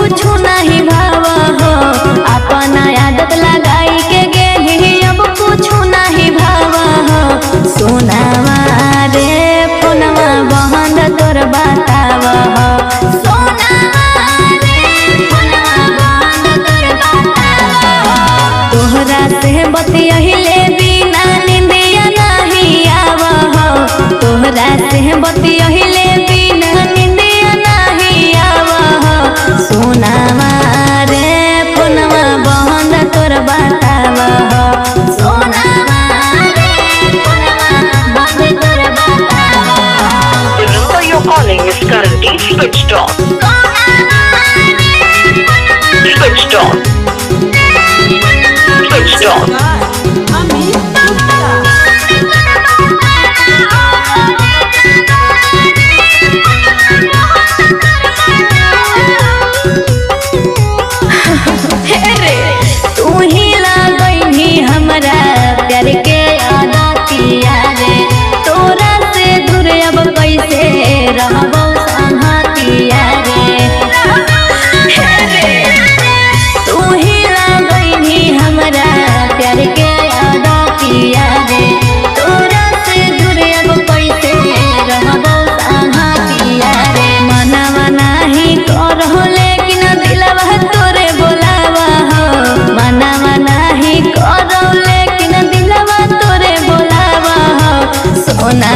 कुछ नहीं भावा हो, अपना आदत लगाई के गेली अब कुछ नहीं भावा हो। सोनावा रे फोनवा बहन तोर बतावा हो, सोनावा रे फोनवा बहन तोर बतावा हो। तोहरा से बतियहिले बिना निंदिया नहीं आवा हो, तोहरा से बतियहिले बिना निंदिया नहीं आवा हो। सोनावा रे फोनवा बहन तोर बतावा हो, सोनावा रे फोनवा बहन तोर बतावा हो। The number you're calling is currently switched off. Switched off. Switched off. तू ही लगैनी हमरा प्यार के आदतिया रे, तोरा से दूर अब कैसे रहबो संगतिया रे। तू ही लगैनी हमरा प्यार के आदतिया रे, तोरा से दूर अब कैसे रहबो संगतिया रे। मनवा नाही करहो लेकिन दिलवा तोरे बोलावा हो, मनवा नाही करो लेकिन दिलवा तोरे बोलावा हो। सोना